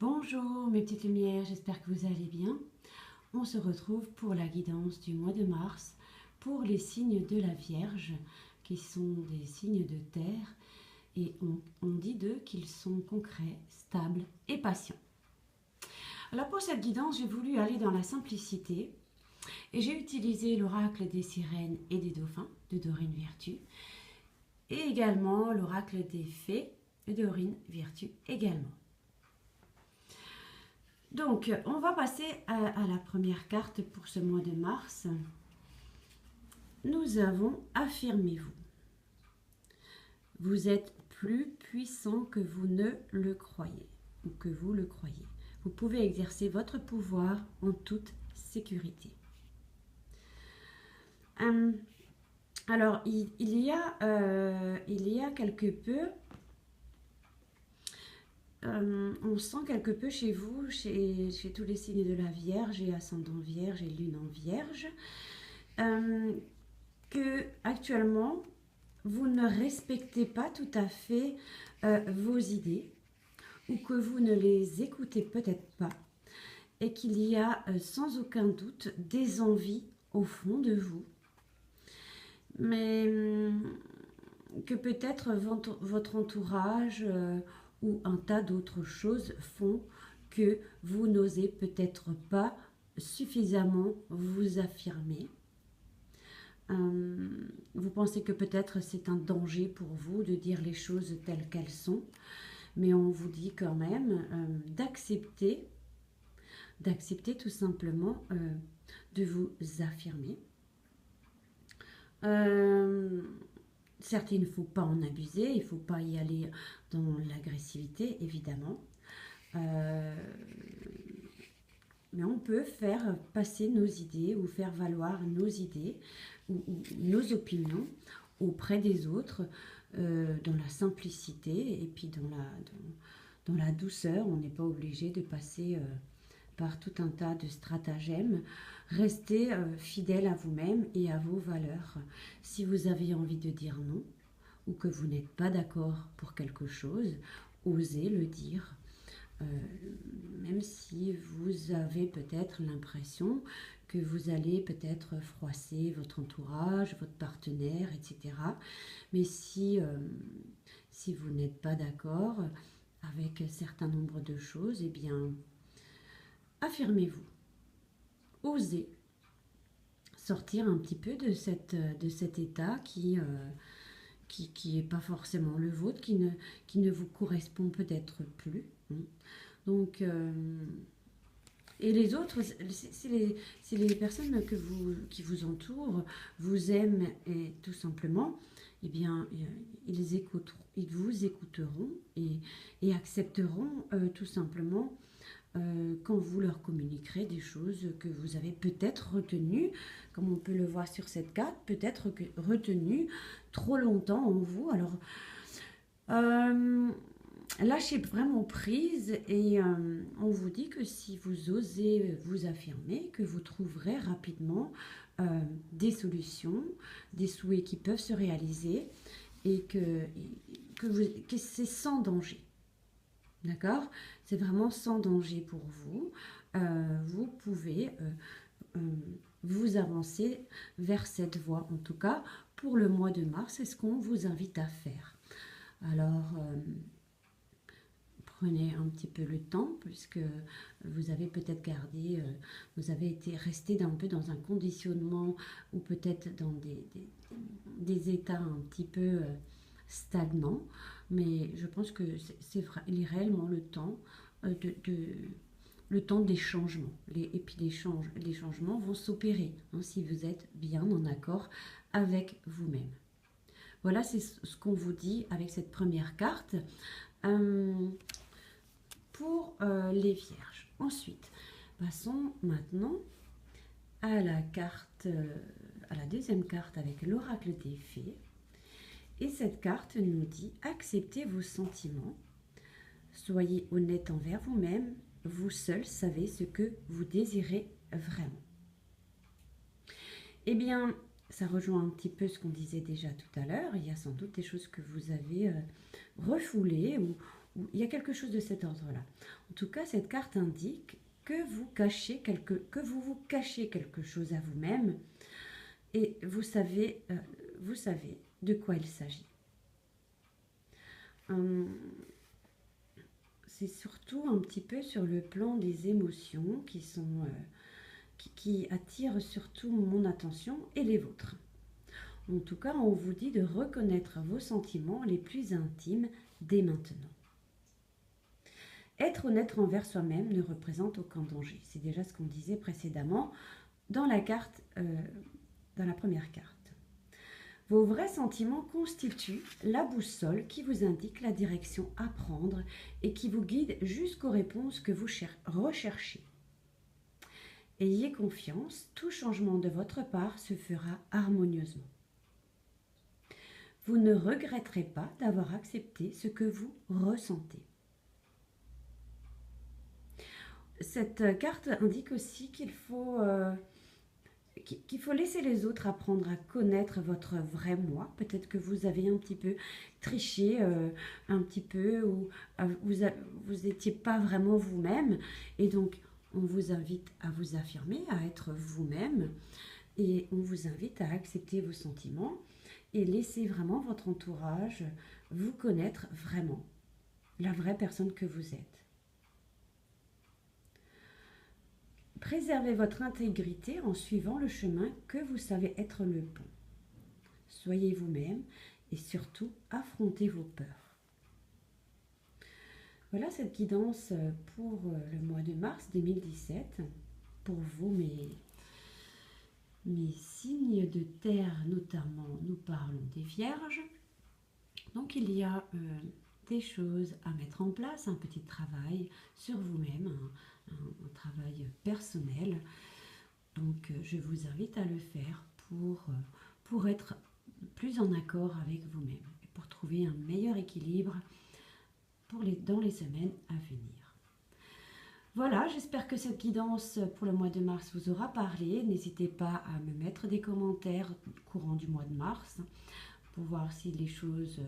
Bonjour mes petites lumières, j'espère que vous allez bien. On se retrouve pour la guidance du mois de mars pour les signes de la Vierge qui sont des signes de terre et on dit d'eux qu'ils sont concrets, stables et patients. Alors pour cette guidance, j'ai voulu aller dans la simplicité et j'ai utilisé l'oracle des sirènes et des dauphins de Dorine Virtue et également l'oracle des fées de Dorine Virtue également. Donc, on va passer à la première carte pour ce mois de mars. Nous avons affirmez-vous. Vous êtes plus puissant que vous ne le croyez ou que vous le croyez. Vous pouvez exercer votre pouvoir en toute sécurité. Alors, il y a quelque peu, on sent quelque peu chez vous, chez tous les signes de la Vierge et ascendant Vierge et lune en Vierge, que actuellement vous ne respectez pas tout à fait vos idées ou que vous ne les écoutez peut-être pas et qu'il y a sans aucun doute des envies au fond de vous, mais que peut-être votre entourage ou un tas d'autres choses font que vous n'osez peut-être pas suffisamment vous affirmer. Vous pensez que peut-être c'est un danger pour vous de dire les choses telles qu'elles sont, mais on vous dit quand même d'accepter tout simplement de vous affirmer. Certes, il ne faut pas en abuser, il ne faut pas y aller dans l'agressivité, évidemment. Mais on peut faire passer nos idées ou faire valoir nos idées ou nos opinions auprès des autres dans la simplicité et puis dans la douceur. On n'est pas obligé de passer par tout un tas de stratagèmes. Restez fidèle à vous-même et à vos valeurs. Si vous avez envie de dire non ou que vous n'êtes pas d'accord pour quelque chose, osez le dire. Même si vous avez peut-être l'impression que vous allez peut-être froisser votre entourage, votre partenaire, etc. Mais si vous n'êtes pas d'accord avec un certain nombre de choses, eh bien, affirmez-vous. Osez sortir un petit peu de cet état qui n'est pas forcément le vôtre, qui ne vous correspond peut-être plus. Donc, et les autres, si les personnes qui vous entourent vous aiment et tout simplement, eh bien, ils vous écouteront et accepteront tout simplement quand vous leur communiquerez des choses que vous avez peut-être retenues, comme on peut le voir sur cette carte, peut-être retenues trop longtemps en vous. Alors, lâchez vraiment prise et on vous dit que si vous osez vous affirmer, que vous trouverez rapidement des solutions, des souhaits qui peuvent se réaliser et que c'est sans danger. D'accord? C'est vraiment sans danger pour vous. Vous pouvez vous avancer vers cette voie, en tout cas pour le mois de mars, c'est ce qu'on vous invite à faire. Alors, prenez un petit peu le temps, puisque vous avez peut-être gardé, vous avez été resté un peu dans un conditionnement ou peut-être dans des états un petit peu stagnants, mais je pense que il est réellement le temps le temps des changements. Et puis les changements vont s'opérer si vous êtes bien en accord avec vous-même. Voilà, c'est ce qu'on vous dit avec cette première carte pour les vierges. Ensuite, passons maintenant à la carte, à la deuxième carte avec l'oracle des fées. Et cette carte nous dit « Acceptez vos sentiments, soyez honnête envers vous-même, vous seul savez ce que vous désirez vraiment. » Eh bien, ça rejoint un petit peu ce qu'on disait déjà tout à l'heure. Il y a sans doute des choses que vous avez refoulées il y a quelque chose de cet ordre-là. En tout cas, cette carte indique que vous cachez vous cachez quelque chose à vous-même et vous savez de quoi il s'agit. C'est surtout un petit peu sur le plan des émotions qui attirent surtout mon attention et les vôtres. En tout cas, on vous dit de reconnaître vos sentiments les plus intimes dès maintenant. Être honnête envers soi-même ne représente aucun danger. C'est déjà ce qu'on disait précédemment dans la carte, dans la première carte. Vos vrais sentiments constituent la boussole qui vous indique la direction à prendre et qui vous guide jusqu'aux réponses que vous recherchez. Ayez confiance, tout changement de votre part se fera harmonieusement. Vous ne regretterez pas d'avoir accepté ce que vous ressentez. Cette carte indique aussi qu'il faut laisser les autres apprendre à connaître votre vrai moi. Peut-être que vous avez un petit peu triché, un petit peu, ou vous n'étiez pas vraiment vous-même. Et donc, on vous invite à vous affirmer, à être vous-même. Et on vous invite à accepter vos sentiments et laisser vraiment votre entourage vous connaître vraiment, la vraie personne que vous êtes. Préservez votre intégrité en suivant le chemin que vous savez être le bon. Soyez vous-même et surtout affrontez vos peurs. Voilà cette guidance pour le mois de mars 2017. Pour vous, mes signes de terre, notamment, nous parlons des vierges. Donc il y a des choses à mettre en place, un petit travail sur vous-même, un travail personnel. Donc je vous invite à le faire pour être plus en accord avec vous-même et pour trouver un meilleur équilibre dans les semaines à venir. Voilà, j'espère que cette guidance pour le mois de mars vous aura parlé. N'hésitez pas à me mettre des commentaires courant du mois de mars pour voir si les choses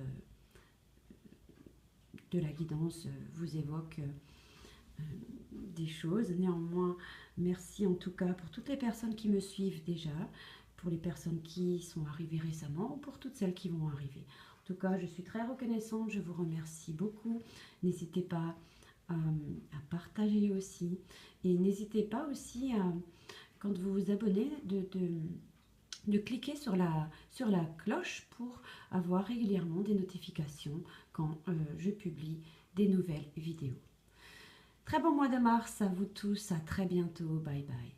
de la guidance vous évoquent des choses. Néanmoins, merci en tout cas pour toutes les personnes qui me suivent déjà, pour les personnes qui sont arrivées récemment ou pour toutes celles qui vont arriver. En tout cas, je suis très reconnaissante, je vous remercie beaucoup. N'hésitez pas à partager aussi. Et n'hésitez pas aussi, quand vous vous abonnez, de cliquer sur la cloche pour avoir régulièrement des notifications quand je publie des nouvelles vidéos. Très bon mois de mars à vous tous, à très bientôt, bye bye.